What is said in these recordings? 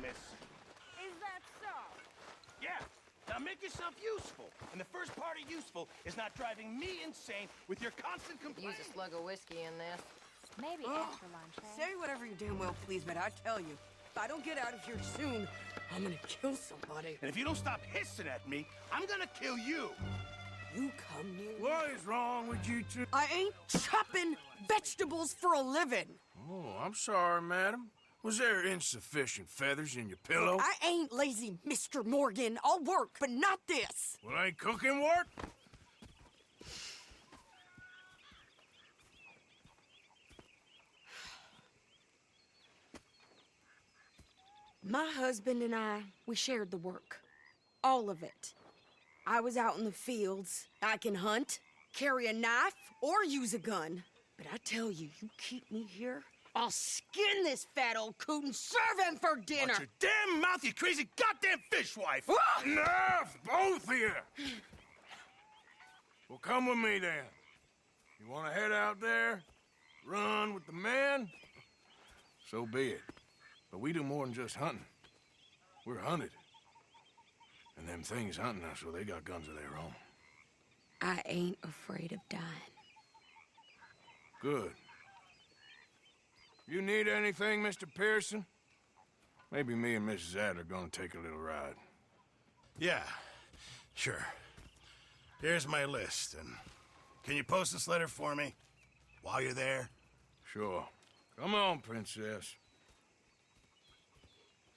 miss. Is that so? Yeah. Now make yourself useful. And the first part of useful is not driving me insane with your constant complaints. Use a slug of whiskey in this. Maybe extra lunch, eh? Say whatever you damn well please, but I tell you, if I don't get out of here soon, I'm gonna kill somebody. And if you don't stop hissing at me, I'm gonna kill you. You come near me. What is wrong with you two? I ain't chopping vegetables for a living. Oh, I'm sorry, madam. Was there insufficient feathers in your pillow? I ain't lazy, Mr. Morgan. I'll work, but not this. Well, ain't cooking work? My husband and I, we shared the work. All of it. I was out in the fields. I can hunt, carry a knife, or use a gun. But I tell you, you keep me here, I'll skin this fat old coot and serve him for dinner. Watch your damn mouth, you crazy goddamn fishwife! Enough, both of you! Well, come with me then. You want to head out there, run with the men? So be it. But we do more than just hunting. We're hunted. And them things hunting us, well, they got guns of their own. I ain't afraid of dying. Good. You need anything, Mr. Pearson? Maybe me and Mrs. Adler are gonna take a little ride. Yeah, sure. Here's my list, and can you post this letter for me while you're there? Sure. Come on, princess.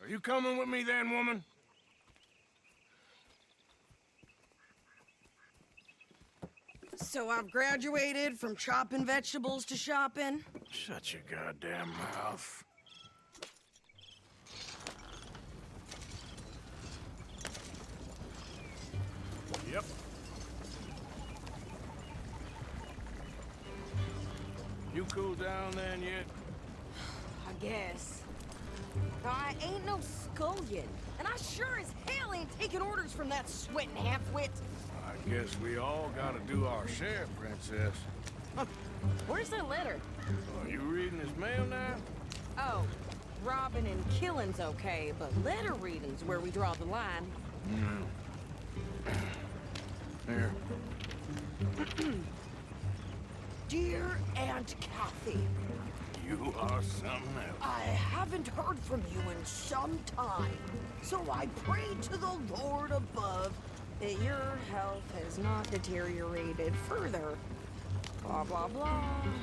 Are you coming with me then, woman? So I've graduated from chopping vegetables to shopping. Shut your goddamn mouth. Yep. You cool down then yet? I guess. I ain't no scullion, and I sure as hell ain't taking orders from that sweating half-wit. I guess we all gotta do our share, princess. Where's the letter? Are you reading his mail now? Oh, robbing and killing's okay, but letter reading's where we draw the line. Here. Dear Aunt Kathy, You are something else. I haven't heard from you in some time, so I pray to the Lord above that your health has not deteriorated further. Blah, blah, blah.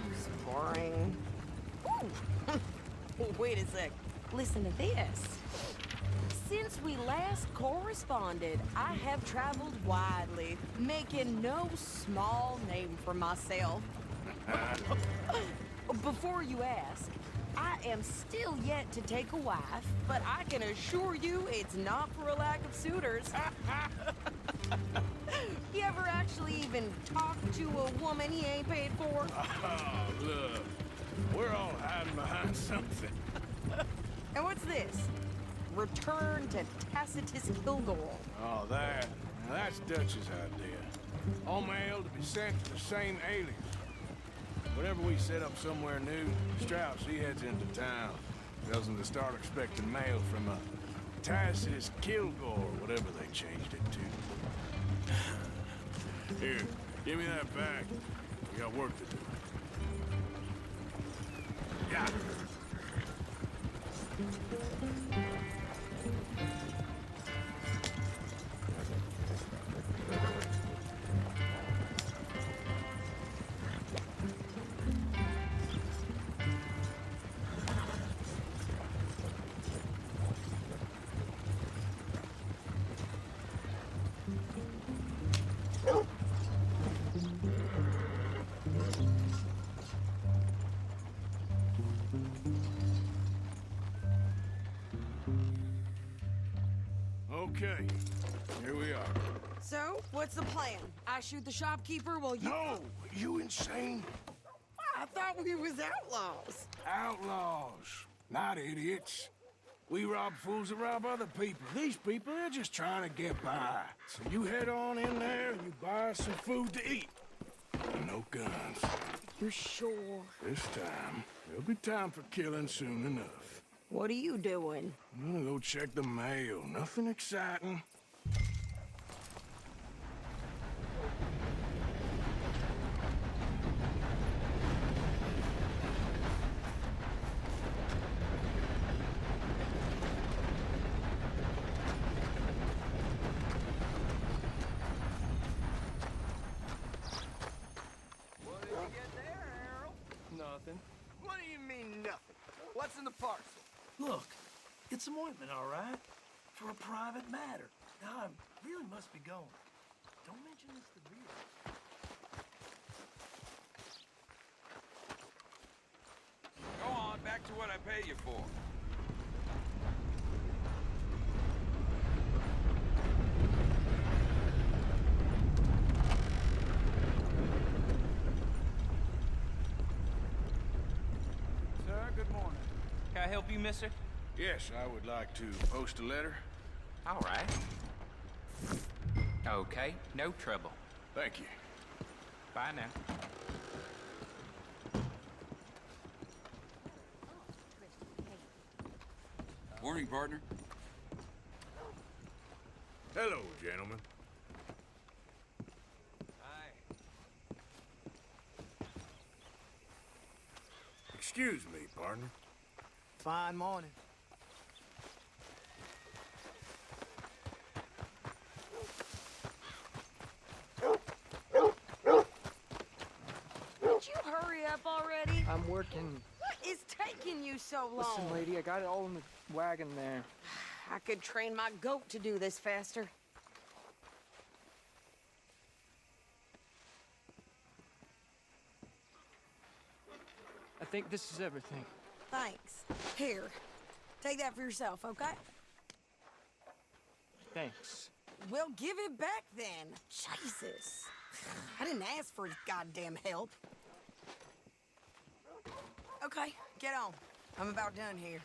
It's boring. Ooh. Wait a sec. Listen to this. Since we last corresponded, I have traveled widely, making no small name for myself. Before you ask, I am still yet to take a wife, but I can assure you it's not for a lack of suitors. You ever actually even talked to a woman he ain't paid for? Oh, look. We're all hiding behind something. And what's this? Return to Tacitus Kilgore. Oh, that. Now, that's Dutch's idea. All mail to be sent to the same alias. Whenever we set up somewhere new, Strauss, he heads into town. Tells them to start expecting mail from a Tacitus Kilgore, whatever they changed it to. Here, give me that back. We got work to do. Yeah. Okay, here we are. So, what's the plan? I shoot the shopkeeper while you... No! You insane? I thought we was outlaws. Outlaws, not idiots. We rob fools that rob other people. These people, they're just trying to get by. So you head on in there and you buy us some food to eat. And no guns. You sure? This time, there'll be time for killing soon enough. What are you doing? I'm gonna go check the mail. Nothing exciting. What did you get there, Harold? Nothing. What do you mean, nothing? What's in the parcel? Look, it's some ointment, all right? For a private matter. Now, I really must be going. Don't mention this to Rita. Go on, back to what I pay you for. Sir, good morning. Can I help you, mister? Yes, I would like to post a letter. All right. Okay, no trouble. Thank you. Bye now. Morning, partner. Hello, gentlemen. Hi. Excuse me, partner. Fine morning. Would you hurry up already? I'm working. What is taking you so long? Listen, lady, I got it all in the wagon there. I could train my goat to do this faster. I think this is everything. Thanks. Here, take that for yourself, okay? Thanks. Well, give it back then. Jesus. I didn't ask for his goddamn help. Okay, get on. I'm about done here.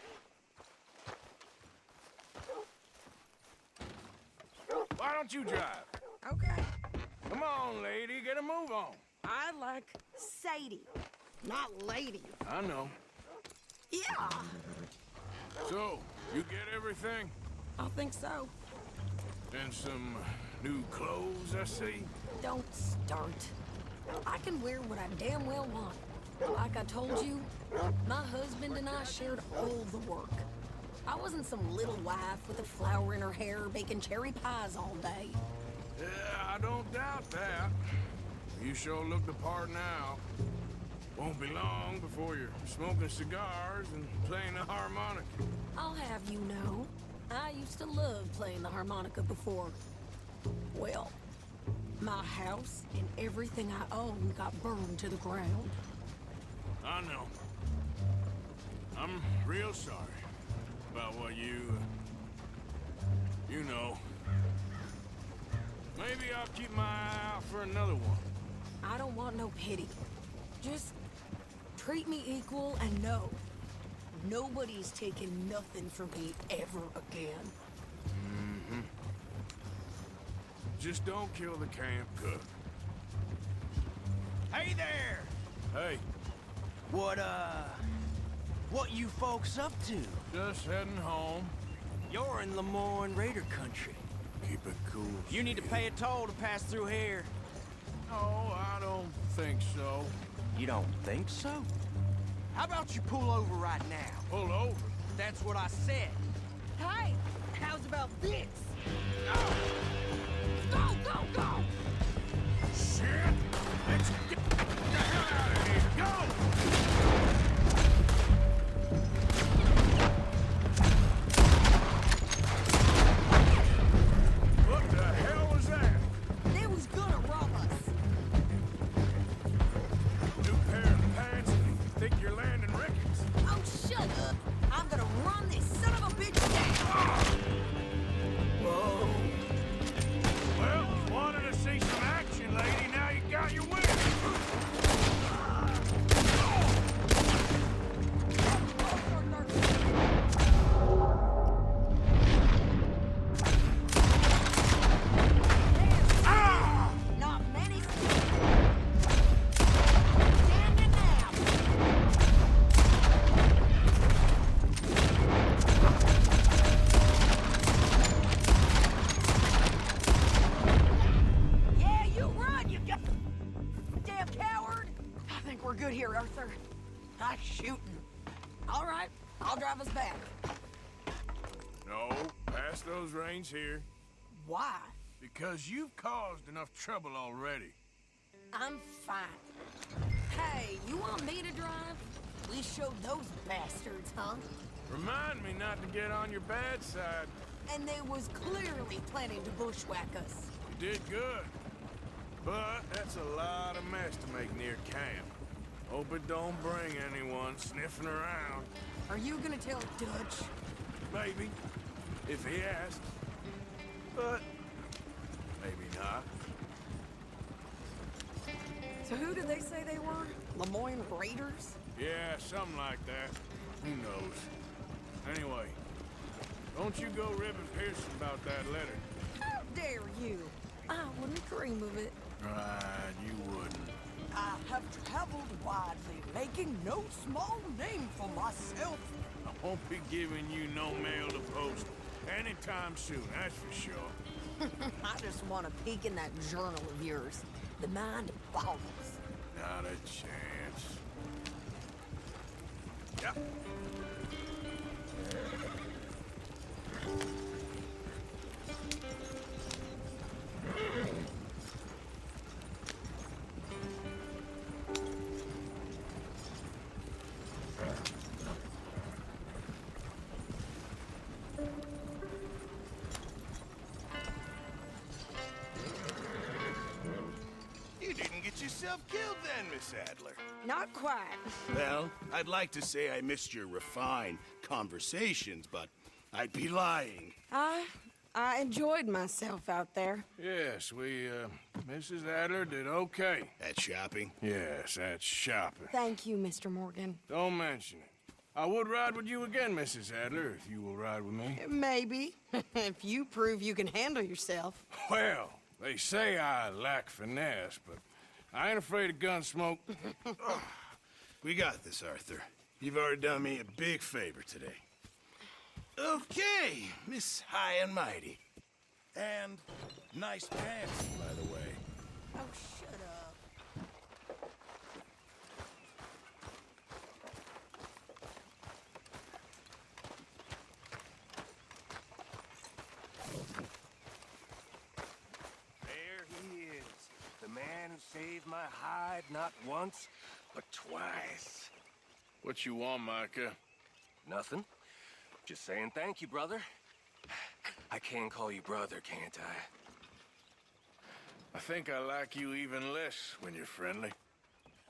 Why don't you drive? Okay. Come on, lady, get a move on. I like Sadie, not lady. I know. Yeah, So, you get everything? I think so. And some new clothes, I see. Don't start. I can wear what I damn well want. Like I told you, my husband and I shared all the work. I wasn't some little wife with a flower in her hair baking cherry pies all day. Yeah, I don't doubt that. You sure look the part now. Won't be long before you're smoking cigars and playing the harmonica. I'll have you know, I used to love playing the harmonica before. Well, my house and everything I own got burned to the ground. I know. I'm real sorry about what you know. Maybe I'll keep my eye out for another one. I don't want no pity. Just treat me equal and know nobody's taking nothing from me ever again. Mm-hmm. Just don't kill the camp cook. Hey there! Hey, What you folks up to? just heading home. You're in Lemoyne Raider country. Keep it cool. You need to pay a toll to pass through here. No, I don't think so. You don't think so? How about you pull over right now? Pull over. That's what I said. Hey, how's about this? Go, go, go! Shit! Let's get the hell out of here! Go! What the hell was that? They was gonna rob us. New pair of pants and you think you're landing Ricketts. Oh, shut up. I'm gonna run this son of a bitch down. Whoa. Well, you wanted to see some action, lady. Now you got your wish. All right, I'll drive us back. No, pass those reins here. Why? Because you've caused enough trouble already. I'm fine. Hey, you want me to drive? We showed those bastards, huh? Remind me not to get on your bad side. And they was clearly planning to bushwhack us. You did good. But that's a lot of mess to make near camp. Hope it don't bring anyone sniffing around. Are you gonna tell Dutch? Maybe, if he asks. But maybe not. So who did they say they were? Lemoyne Raiders? Yeah, something like that. Who knows? Anyway, don't you go ribbing Pearson about that letter. How dare you? I wouldn't dream of it. Right, you wouldn't. I have traveled widely, making no small name for myself. I won't be giving you no mail to post anytime soon, that's for sure. I just want to peek in that journal of yours. The mind boggles. Not a chance. Yep. You didn't get yourself killed then, Miss Adler. Not quite. Well, I'd like to say I missed your refined conversations, but I'd be lying. I enjoyed myself out there. Yes, Mrs. Adler did okay. At shopping? Yes, that's shopping. Thank you, Mr. Morgan. Don't mention it. I would ride with you again, Mrs. Adler, if you will ride with me. Maybe. If you prove you can handle yourself. Well, they say I lack finesse, but I ain't afraid of gun smoke. We got this, Arthur. You've already done me a big favor today. Okay, Miss High and Mighty. And nice pants, by the way. Oh, shut up. There he is. The man who saved my hide not once, but twice. What you want, Micah? Nothing. Just saying thank you, brother. I can call you brother, can't I? I think I like you even less when you're friendly.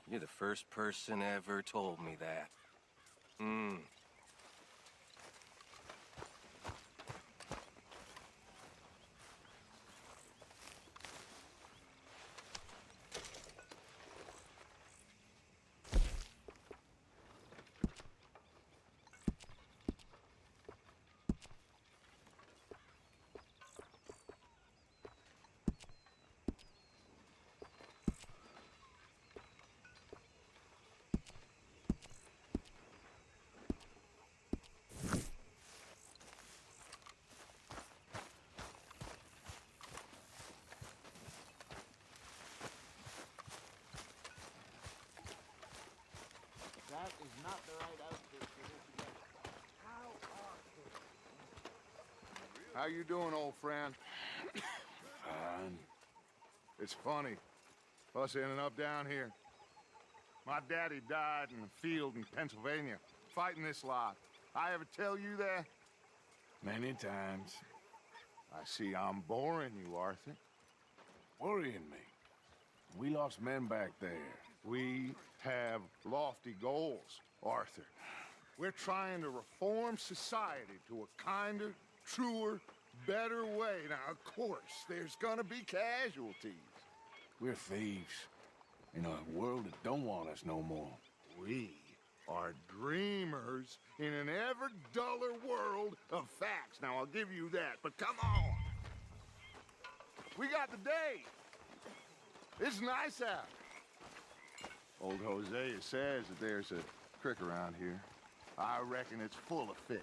You're the first person ever told me that. That is not the right outfit for this event. How you doing, old friend? Fine. It's funny, us ending up down here. My daddy died in the field in Pennsylvania, fighting this lot. I ever tell you that? Many times. I see I'm boring you, Arthur. Worrying me. We lost men back there. We have lofty goals, Arthur. We're trying to reform society to a kinder, truer, better way. Now, of course, there's gonna be casualties. We're thieves. In a world that don't want us no more. We are dreamers in an ever duller world of facts. Now, I'll give you that, but come on. We got the day. It's nice out. Old Hosea says that there's a creek around here. I reckon it's full of fish.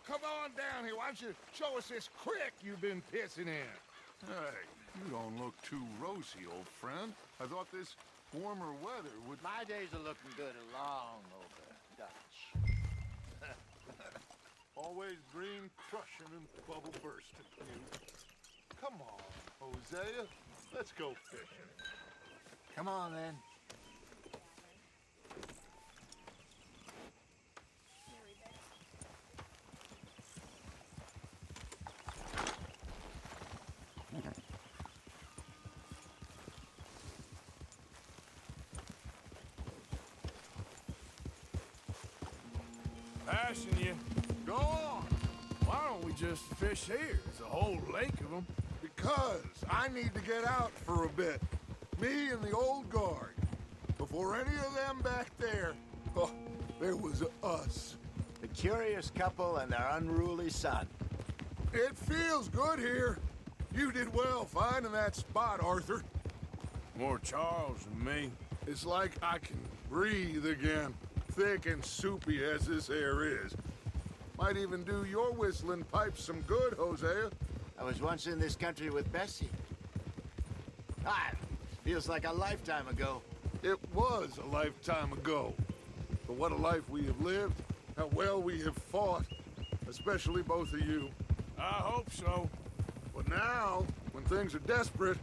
come on down here. Why don't you show us this creek you've been pissing in? Hey, you don't look too rosy, old friend. I thought this warmer weather would... My days are looking good along over, Dutch. Always green crushing and bubble bursting. Come on, Hosea. Let's go fishing. Come on, then. Passing you. Go on. Why don't we just fish here? There's a whole lake of them. Because I need to get out for a bit. Me and the old guard. Before any of them back there, oh, there was us. The curious couple and their unruly son. It feels good here. You did well finding that spot, Arthur. More Charles than me. It's like I can breathe again. Thick and soupy as this air is. Might even do your whistling pipes some good, Hosea. I was once in this country with Bessie. Ah, feels like a lifetime ago. It was a lifetime ago. But what a life we have lived. How well we have fought. Especially both of you. I hope so. But now, when things are desperate,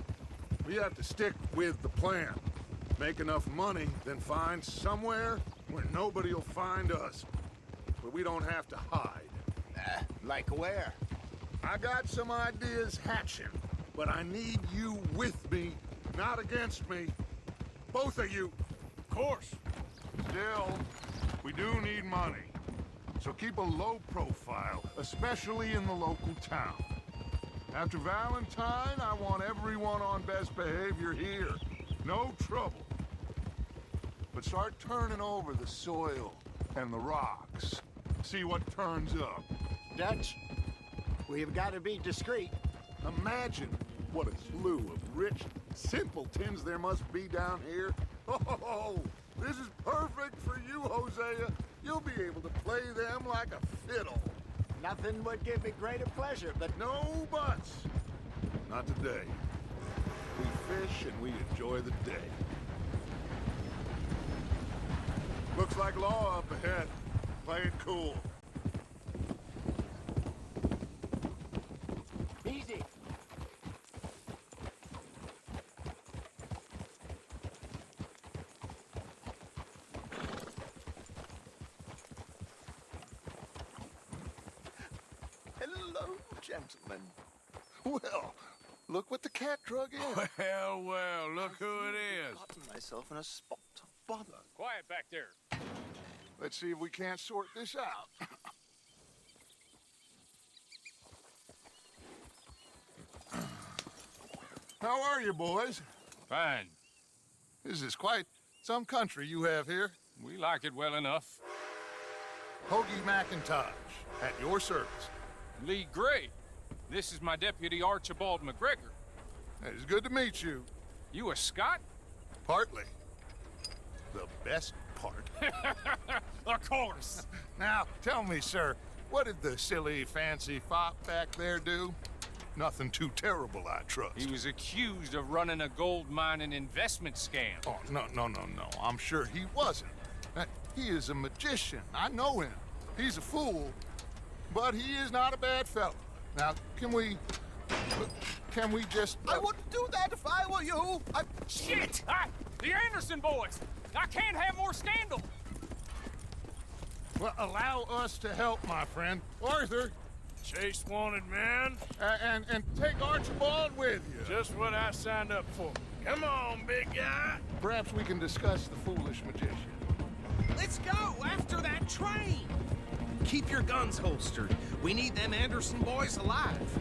we have to stick with the plan. Make enough money, then find somewhere where nobody will find us. Where we don't have to hide. Like where? I got some ideas hatching, but I need you with me, not against me. Both of you. Of course. Still, we do need money. So keep a low profile, especially in the local town. After Valentine, I want everyone on best behavior here. No trouble. But start turning over the soil and the rocks. See what turns up. Dutch, we've got to be discreet. Imagine what a slew of rich simpletons there must be down here. Oh, this is perfect for you, Hosea. You'll be able to play them like a fiddle. Nothing would give me greater pleasure, but... No buts. Not today. We fish and we enjoy the day. Looks like law up ahead. Play it cool. Easy. Hello, gentlemen. Well, look what the cat drug in. Well, well, look who it is. Gotten myself in a spot of bother. Quiet back there. Let's see if we can't sort this out. How are you, boys? Fine. This is quite some country you have here. We like it well enough. Hoagie McIntosh, at your service. Lee Gray. This is my deputy, Archibald McGregor. It's good to meet you. You a Scot? Partly. The best part. Of course. Now, tell me, sir, what did the silly, fancy fop back there do? Nothing too terrible, I trust. He was accused of running a gold mining investment scam. Oh, no. I'm sure he wasn't. He is a magician. I know him. He's a fool, but he is not a bad fellow. Now, can we just... I wouldn't do that if I were you. Shit! The Anderson boys! I can't have more scandal! Well, allow us to help, my friend. Arthur, Chase wanted man. and take Archibald with you. Just what I signed up for. Come on, big guy. Perhaps we can discuss the foolish magician. Let's go after that train. Keep your guns holstered. We need them Anderson boys alive.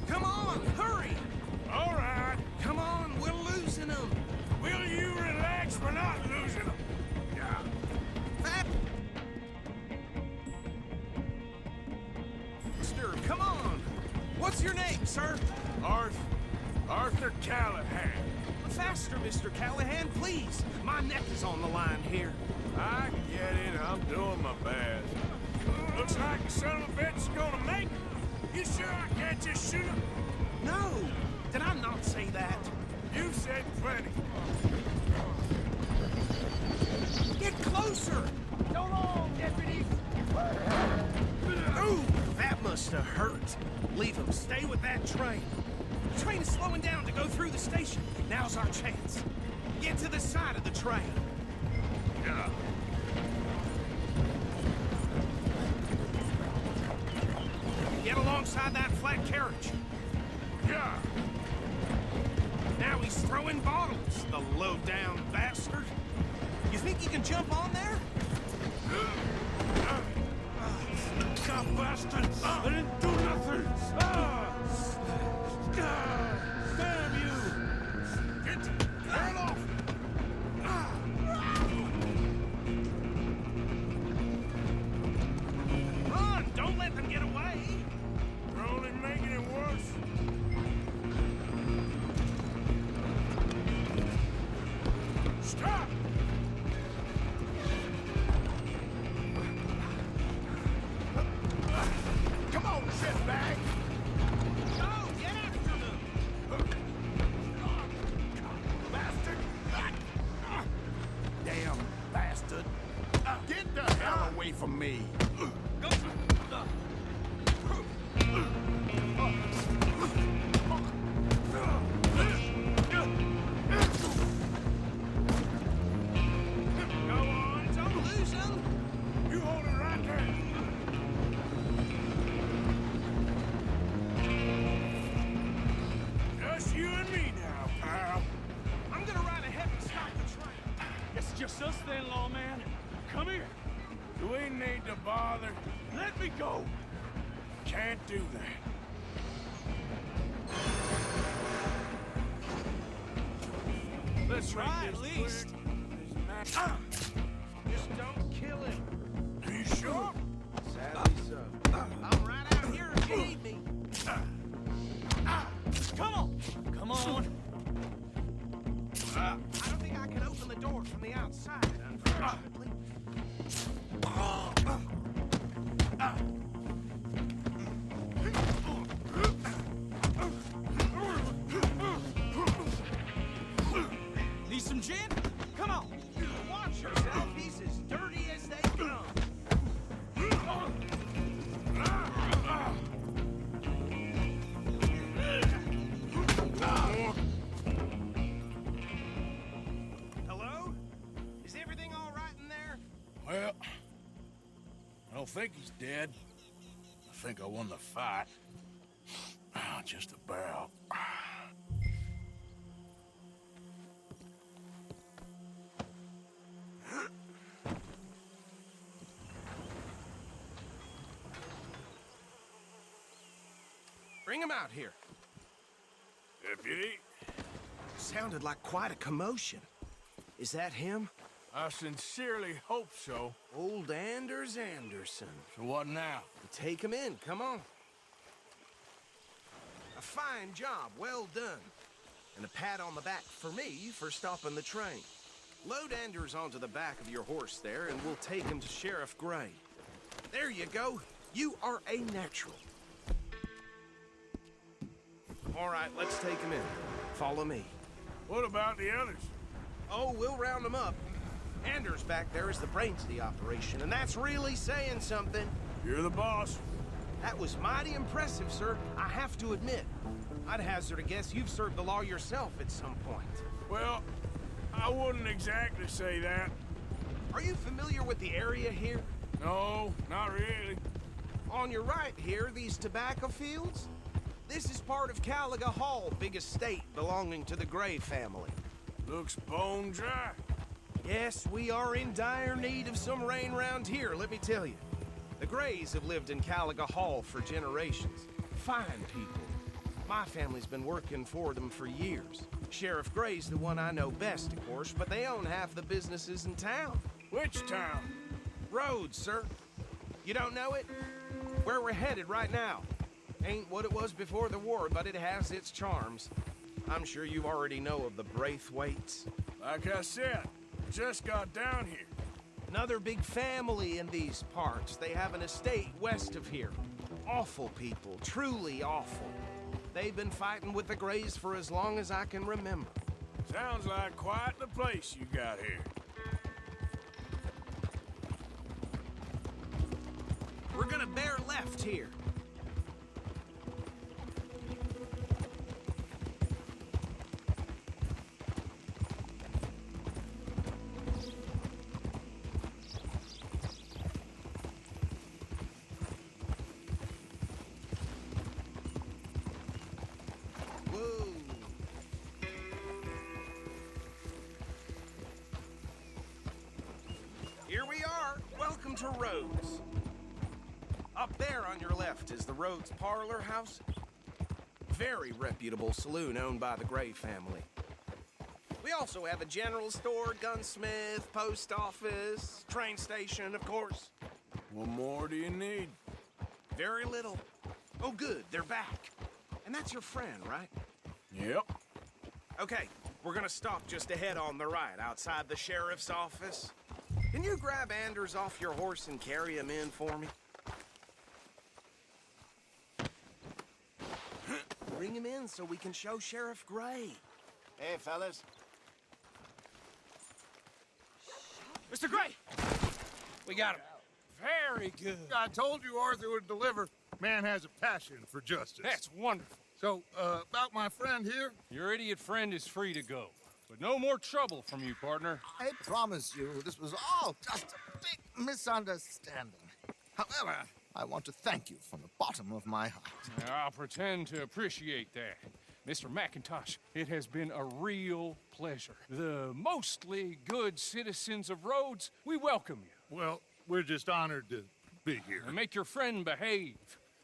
Come on, hurry. All right. Come on, we're losing them. Will you relax? We're not losing them. Yeah. That... Mister, come on. What's your name, sir? Arthur Callahan. Faster, Mr. Callahan, please. My neck is on the line here. I get it. I'm doing my best. Looks like the son of a bitch is gonna make it. You sure I can't just shoot him? No! Did I not say that? You've said plenty. Get closer! So long, deputies! Ooh, that must have hurt. Leave him. Stay with that train. The train is slowing down to go through the station. Now's our chance. Get to the side of the train. Yeah. Get alongside that flat carriage. Yeah. Now he's throwing bottles, the low-down bastard. You think you can jump on there? God bastard! I didn't do nothing! Damn you! Get off! Run! Don't let them get away! You're only making it worse. Stop! Come on, shitbag! Go! Get after them! Bastard! Damn bastard! Get the hell away from me! Go on! Don't lose them! You hold it right there! Just you and me now, pal. I'm gonna ride ahead and stop the train. It's just us then, lawman. Come here. Do we need to bother? Let me go. Can't do that. Let's Try make at this least. quick. Just don't kill him. Are you sure? Sadly so. I'm right out here if you need me. Come on. Come on. I don't think I can open the door from the outside, unfortunately. Need some gin? Come on. Watch yourself. He's as dirty as they come. Hello? Is everything all right in there? Well, I don't think he's dead. I think I won the fight. Just about. Bring him out here. Deputy, Sounded like quite a commotion. Is that him? I sincerely hope so. Old Anders Anderson. So what now? Take him in, come on. A fine job, well done. And a pat on the back for me for stopping the train. Load Anders onto the back of your horse there, and we'll take him to Sheriff Gray. There you go. You are a natural. All right, let's take him in. Follow me. What about the others? Oh, we'll round them up. Anders back there is the brains of the operation, and that's really saying something. You're the boss. That was mighty impressive, sir. I have to admit. I'd hazard a guess you've served the law yourself at some point. Well, I wouldn't exactly say that. Are you familiar with the area here? No, not really. On your right here, these tobacco fields? This is part of Caliga Hall, big estate belonging to the Gray family. Looks bone dry. Yes, we are in dire need of some rain round here, let me tell you. The Grays have lived in Caliga Hall for generations. Fine people. My family's been working for them for years. Sheriff Gray's the one I know best, of course, but they own half the businesses in town. Which town? Rhodes, sir. You don't know it? Where we're headed right now. Ain't what it was before the war, but it has its charms. I'm sure you already know of the Braithwaites. Like I said, just got down here. Another big family in these parts. They have an estate west of here. Awful people, truly awful. They've been fighting with the Greys for as long as I can remember. Sounds like quite the place you got here. We're gonna bear left here. Here we are. Welcome to Rhodes. Up there on your left is the Rhodes Parlor House. Very reputable saloon owned by the Gray family. We also have a general store, gunsmith, post office, train station, of course. What more do you need? Very little. Oh, good, they're back. And that's your friend, right? Yep. Okay, we're gonna stop just ahead on the right, outside the sheriff's office. Can you grab Anders off your horse and carry him in for me? Bring him in so we can show Sheriff Gray. Hey, fellas. Mr. Gray! We got him. Very good. I told you Arthur would deliver. Man has a passion for justice. That's wonderful. So, about my friend here? Your idiot friend is free to go. But no more trouble from you, partner. I promise you, this was all just a big misunderstanding. However, I want to thank you from the bottom of my heart. I'll pretend to appreciate that. Mr. McIntosh, it has been a real pleasure. The mostly good citizens of Rhodes, we welcome you. Well, we're just honored to be here. And make your friend behave.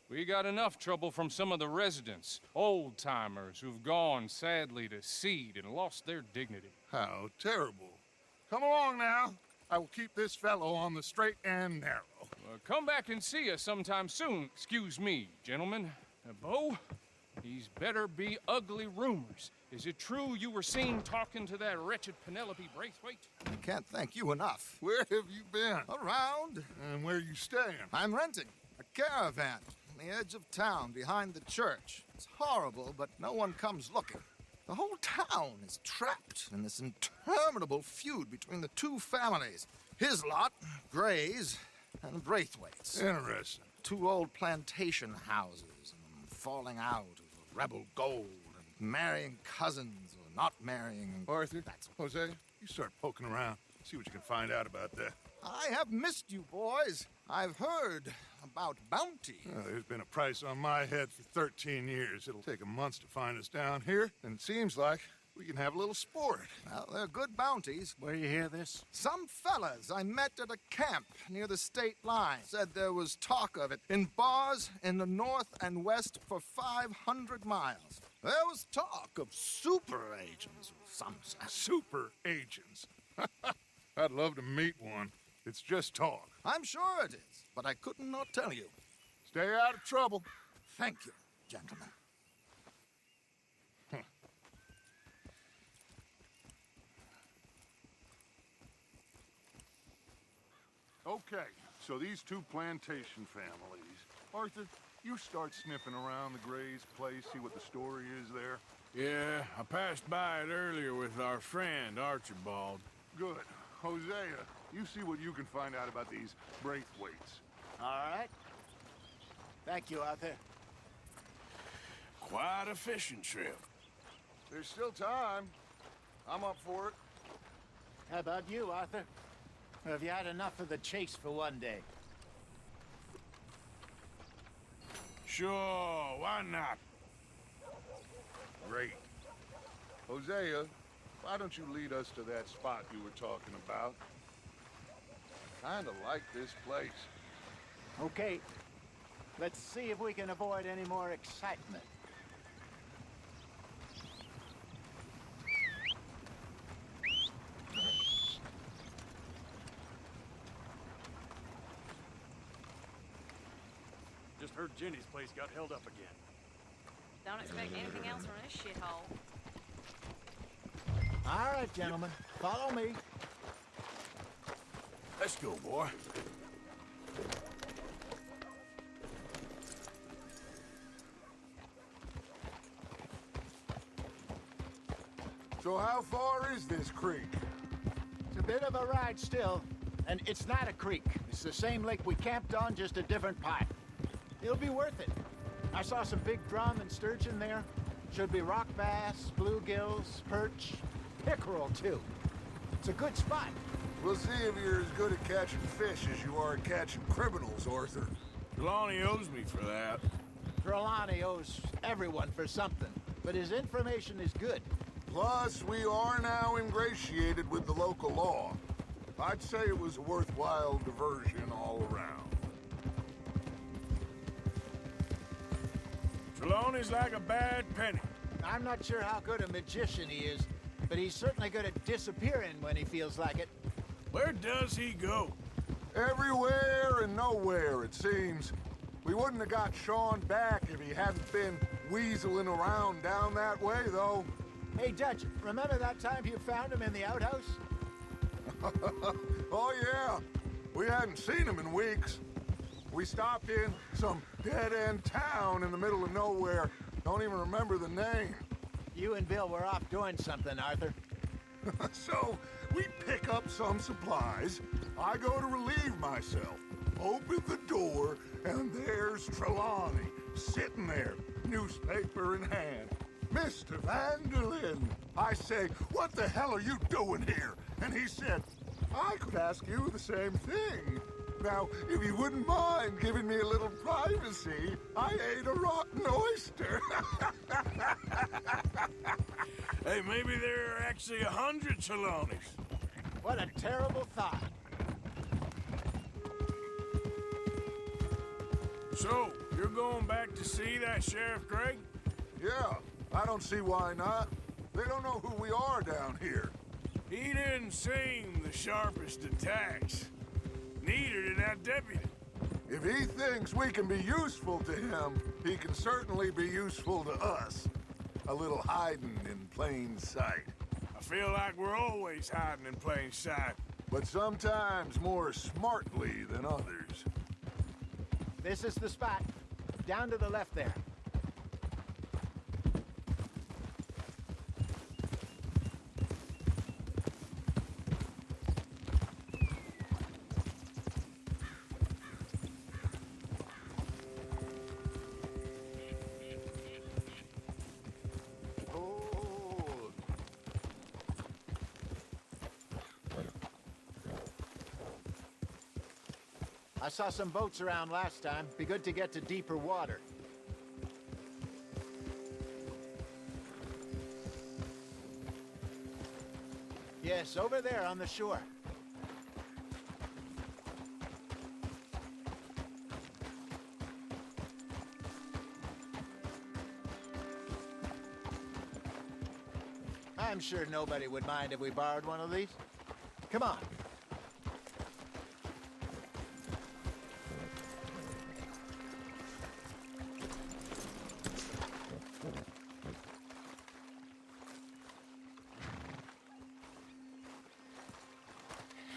We got enough trouble from some of the residents, old-timers who've gone, sadly, to seed and lost their dignity. How terrible. Come along now. I will keep this fellow on the straight and narrow. Come back and see us sometime soon. Excuse me, gentlemen. Bo, these better be ugly rumors. Is it true you were seen talking to that wretched Penelope Braithwaite? I can't thank you enough. Where have you been? Around. And where are you staying? I'm renting a caravan on the edge of town behind the church. It's horrible, but no one comes looking. The whole town is trapped in this interminable feud between the two families. His lot, Gray's, and Braithwaite's. Interesting. Two old plantation houses, and falling out of rebel gold, and marrying cousins or not marrying. Arthur, Hosea, you start poking around. See what you can find out about that. I have missed you, boys. I've heard about bounty. There's been a price on my head for 13 years. It'll take a month to find us down here, and it seems like we can have a little sport. Well, they're good bounties. Where you hear this? Some fellas I met at a camp near the state line said there was talk of it in bars in the north and west for 500 miles. There was talk of super agents of some sort. Super agents? I'd love to meet one. It's just talk. I'm sure it is, but I couldn't not tell you. Stay out of trouble. Thank you, gentlemen. Okay, so these two plantation families. Arthur, you start sniffing around the Gray's place, see what the story is there. Yeah, I passed by it earlier with our friend, Archibald. Good. Hosea, you see what you can find out about these Braithwaites. All right. Thank you, Arthur. Quite a fishing trip. There's still time. I'm up for it. How about you, Arthur? Or have you had enough of the chase for one day? Sure, why not? Great. Hosea, why don't you lead us to that spot you were talking about? I kinda like this place. Okay. Let's see if we can avoid any more excitement. Just heard Jenny's place got held up again. Don't expect anything else from this shithole. All right, gentlemen. Follow me. Let's go, boy. So how far is this creek? It's a bit of a ride still, and it's not a creek. It's the same lake we camped on, just a different part. It'll be worth it. I saw some big drum and sturgeon there. Should be rock bass, bluegills, perch, pickerel too. It's a good spot. We'll see if you're as good at catching fish as you are at catching criminals, Arthur. Trelawney owes me for that. Trelawney owes everyone for something, but his information is good. Plus, we are now ingratiated with the local law. I'd say it was a worthwhile diversion all around. Trelawney's like a bad penny. I'm not sure how good a magician he is, but he's certainly good at disappearing when he feels like it. Where does he go? Everywhere and nowhere, it seems. We wouldn't have got Sean back if he hadn't been weaseling around down that way, though. Hey, Dutch, remember that time you found him in the outhouse? Oh, yeah. We hadn't seen him in weeks. We stopped in some dead-end town in the middle of nowhere. Don't even remember the name. You and Bill were off doing something, Arthur. So, we pick up some supplies. I go to relieve myself. Open the door, and there's Trelawney, sitting there, newspaper in hand. Mr. Vanderlyn. I say, what the hell are you doing here? And he said, I could ask you the same thing. Now, if you wouldn't mind giving me a little privacy, I ate a rotten oyster. Hey, maybe there are actually 100 Trelawneys. What a terrible thought. So, you're going back to see that Sheriff Gregg? Yeah, I don't see why not. They don't know who we are down here. He didn't seem the sharpest attacks. Neither did that deputy. If he thinks we can be useful to him, he can certainly be useful to us. A little hiding in plain sight. I feel like we're always hiding in plain sight. But sometimes more smartly than others. This is the spot. Down to the left there. I saw some boats around last time. Be good to get to deeper water. Yes, over there on the shore. I'm sure nobody would mind if we borrowed one of these. Come on.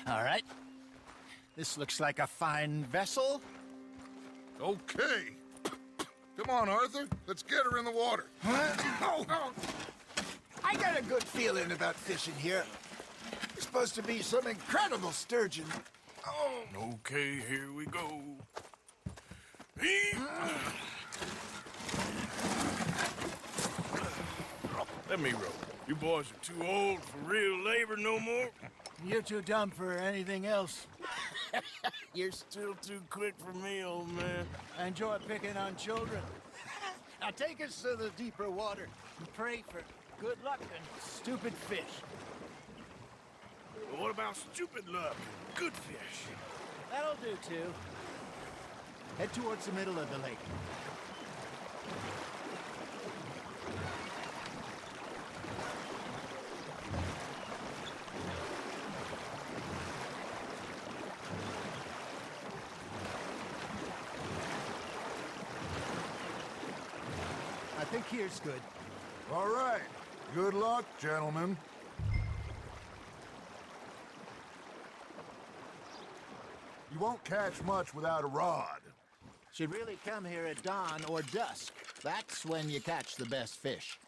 All right. This looks like a fine vessel. Okay. Come on, Arthur. Let's get her in the water. Oh. I got a good feeling about fishing here. It's supposed to be some incredible sturgeon. Oh. Okay, here we go. Let me row. You boys are too old for real labor no more. You're too dumb for anything else. You're still too quick for me, old man. I enjoy picking on children. Now take us to the deeper water and pray for good luck and stupid fish. But what about stupid luck and good fish? That'll do, too. Head towards the middle of the lake. I think here's good. All right. Good luck, gentlemen. You won't catch much without a rod. Should really come here at dawn or dusk. That's when you catch the best fish.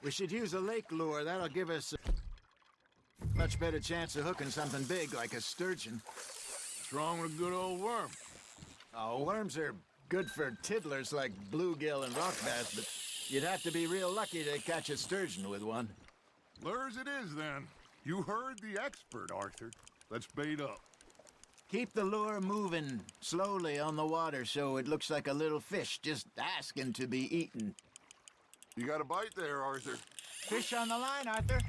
We should use a lake lure. That'll give us a much better chance of hooking something big like a sturgeon. What's wrong with a good old worm? Oh, worms are good for tiddlers like bluegill and rock bass, but you'd have to be real lucky to catch a sturgeon with one. Lures it is, then. You heard the expert, Arthur. Let's bait up. Keep the lure moving slowly on the water so it looks like a little fish just asking to be eaten. You got a bite there, Arthur. Fish on the line, Arthur.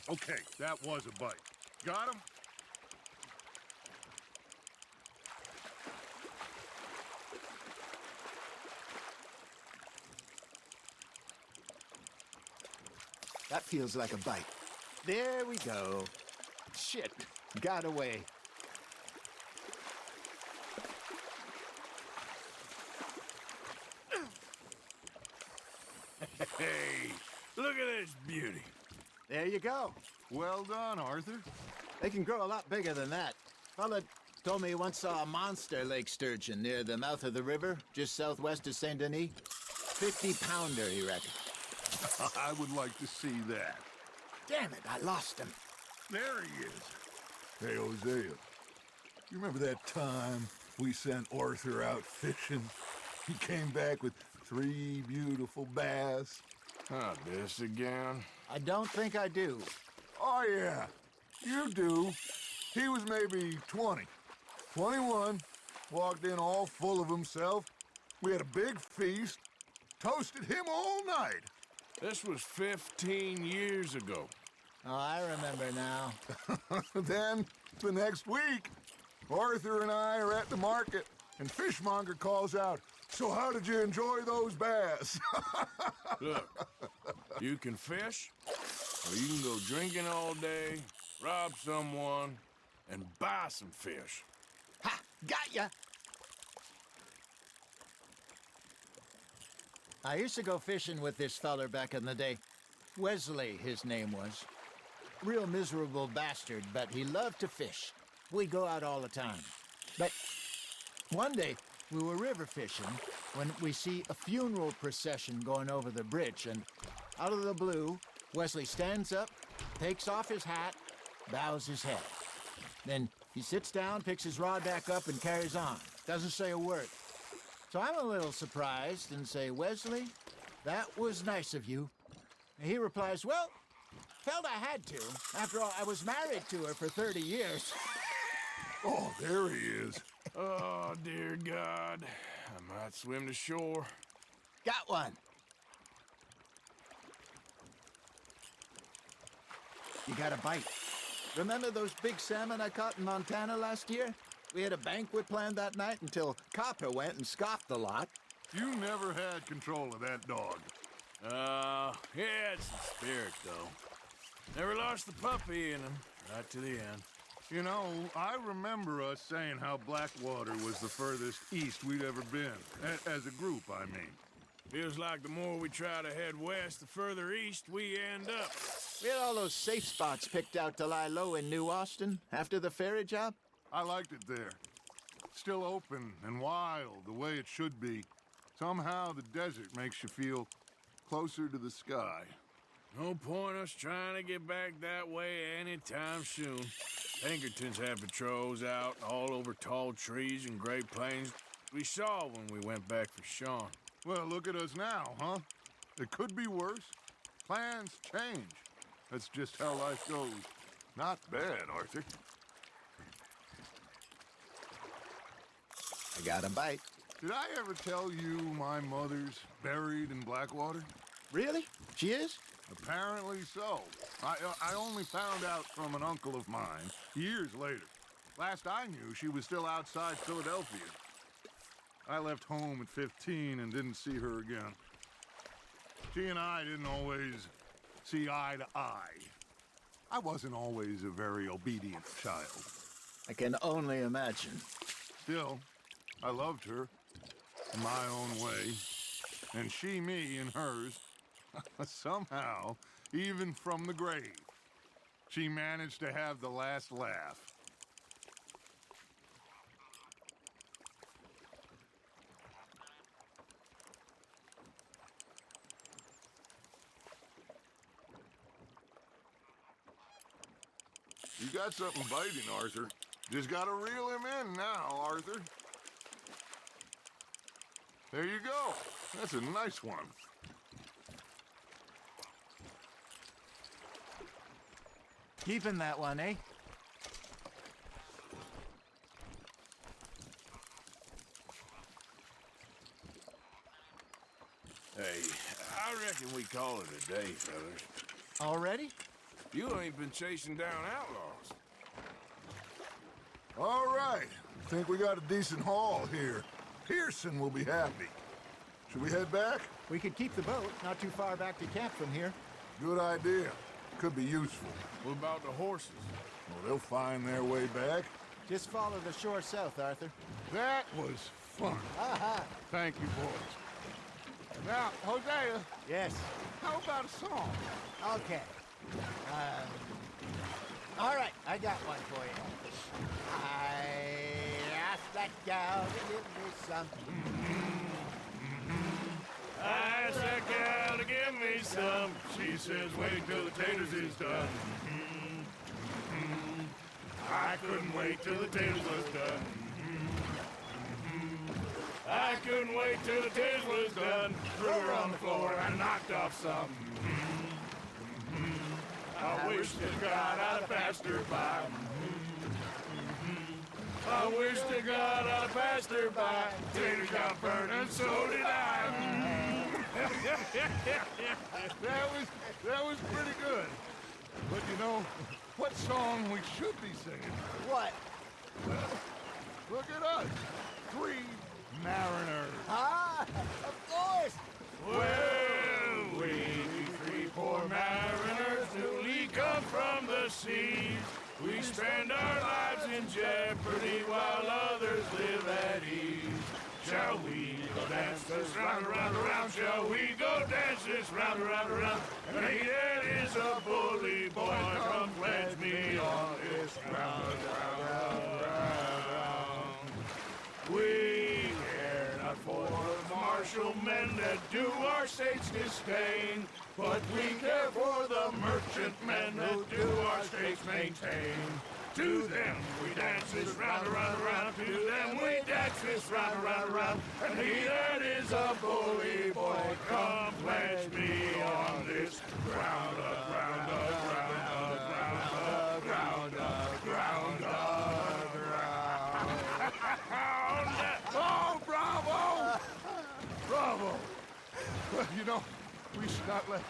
Okay, that was a bite. Got him? That feels like a bite. There we go. Shit, got away. Hey, look at this beauty. There you go. Well done, Arthur. They can grow a lot bigger than that. Fella told me he once saw a monster lake sturgeon near the mouth of the river, just southwest of Saint Denis. 50-pounder, he reckoned. I would like to see that. Damn it, I lost him. There he is. Hey, Hosea. You remember that time we sent Arthur out fishing? He came back with 3 beautiful bass. Not this again. I don't think I do. Oh, yeah. You do. He was maybe 20. 21. Walked in all full of himself. We had a big feast. Toasted him all night. This was 15 years ago. Oh, I remember now. Then, the next week, Arthur and I are at the market, and Fishmonger calls out, "So how did you enjoy those bass?" Look, you can fish, or you can go drinking all day, rob someone, and buy some fish. Ha! Got ya! I used to go fishing with this feller back in the day. Wesley, his name was. Real miserable bastard, but he loved to fish. We go out all the time. But one day, we were river fishing when we see a funeral procession going over the bridge, and out of the blue, Wesley stands up, takes off his hat, bows his head. Then he sits down, picks his rod back up, and carries on. Doesn't say a word. So I'm a little surprised and say, "Wesley, that was nice of you." And he replies, "Well, felt I had to. After all, I was married to her for 30 years. Oh, there he is. Oh, dear God. I might swim to shore. Got one. You got a bite. Remember those big salmon I caught in Montana last year? We had a banquet planned that night until Copper went and scoffed the lot. You never had control of that dog. He had some spirit, though. Never lost the puppy in him, right to the end. You know, I remember us saying how Blackwater was the furthest east we'd ever been. As a group, I mean. Feels like the more we try to head west, the further east we end up. We had all those safe spots picked out to lie low in New Austin after the ferry job. I liked it there. Still open and wild, the way it should be. Somehow the desert makes you feel closer to the sky. No point us trying to get back that way anytime soon. Pinkertons had patrols out all over tall trees and Great Plains. We saw when we went back for Sean. Well, look at us now, huh? It could be worse. Plans change. That's just how life goes. Not bad, Arthur. I got a bite. Did I ever tell you my mother's buried in Blackwater? Really? She is? Apparently so. I only found out from an uncle of mine years later. Last I knew, she was still outside Philadelphia. I left home at 15 and didn't see her again. She and I didn't always see eye to eye. I wasn't always a very obedient child. I can only imagine. Still, I loved her in my own way, and she me in hers. Somehow, even from the grave, she managed to have the last laugh. You got something biting, Arthur. Just gotta reel him in now, Arthur. There you go. That's a nice one. Keeping that one, eh? Hey, I reckon we call it a day, fellas. Already? You ain't been chasing down outlaws. All right. Think we got a decent haul here. Pearson will be happy. Should we head back? We could keep the boat not too far back to camp from here. Good idea. Could be useful. What about the horses? Well, they'll find their way back. Just follow the shore south, Arthur. That was fun. Thank you, boys. Now, Hosea. Yes. How about a song? Okay. All right, I got one for you. I asked that gal to give me some. I asked that gal to give me some. She says, wait till the taters is done. I couldn't wait till the taters was done. I couldn't wait till the taters was done. Threw her on the floor and knocked off some. I wish to God I'd have passed her by. I wish to God I'd have passed her by. Taters got burned and so did I. That was pretty good. But you know, what song we should be singing? What? Well, look at us. 3 mariners. Ah, of course. Well, we 3 poor mariners newly come from the seas. We spend our lives in jeopardy while others live at ease. Shall we go dance this round, around, around? Shall we go dance this round, around, around? And he that is a bully boy, come pledge me on this ground, ground. We care not for the martial men that do our state's disdain, but we care for the merchant men that do our state's maintain. To them we dance this round, around, around. To them we dance this round, around, around. And he that is a bully boy, come pledge me on this ground, ground, ground, ground, ground, ground, ground. Oh, bravo! Bravo! Well, you know, we should not let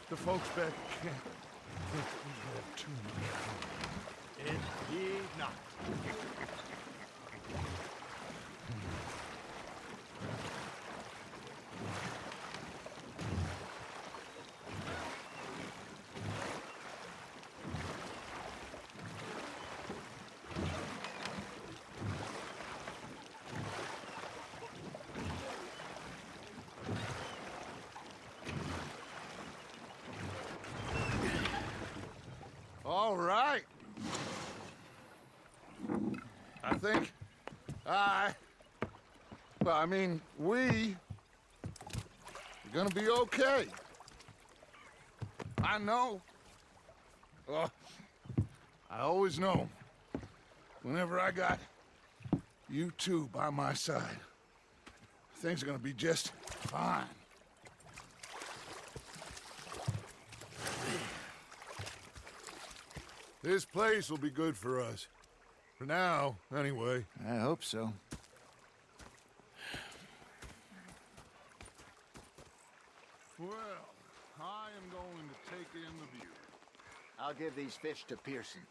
the folks back at camp think we have too much fun. Indeed not. All right. I think we're gonna be okay. I know. I always know. Whenever I got you two by my side, things are gonna be just fine. This place will be good for us. For now, anyway. I hope so. Well, I am going to take in the view. I'll give these fish to Pearson.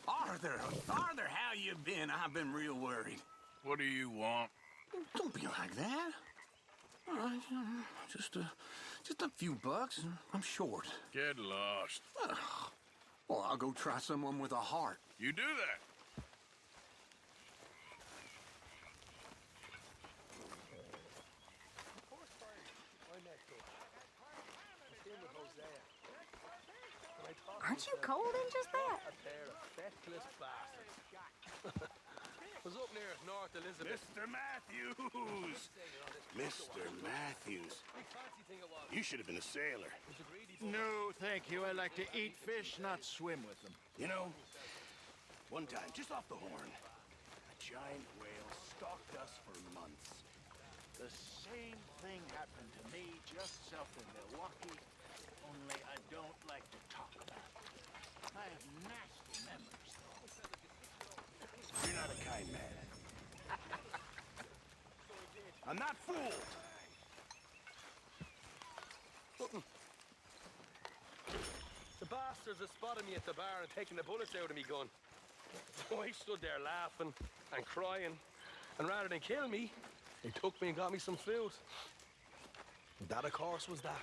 Arthur, how you been? I've been real worried. What do you want? Don't be like that. All right, just a few bucks, and I'm short. Get lost. Well, I'll go try someone with a heart. You do that. Aren't you cold in just that? Was up near North Elizabeth. Mr. Matthews! Mr. Matthews. You should have been a sailor. No, thank you. I like to eat fish, not swim with them. You know, one time, just off the horn, a giant whale stalked us for months. The same thing happened to me just south of Milwaukee, only I don't like to talk about it. I have nasty memories, though. You're not a kind man. I'm not fooled. The bastards have spotted me at the bar and taken the bullets out of me gun. So I stood there laughing and crying, and rather than kill me, they took me and got me some food. That, of course, was that.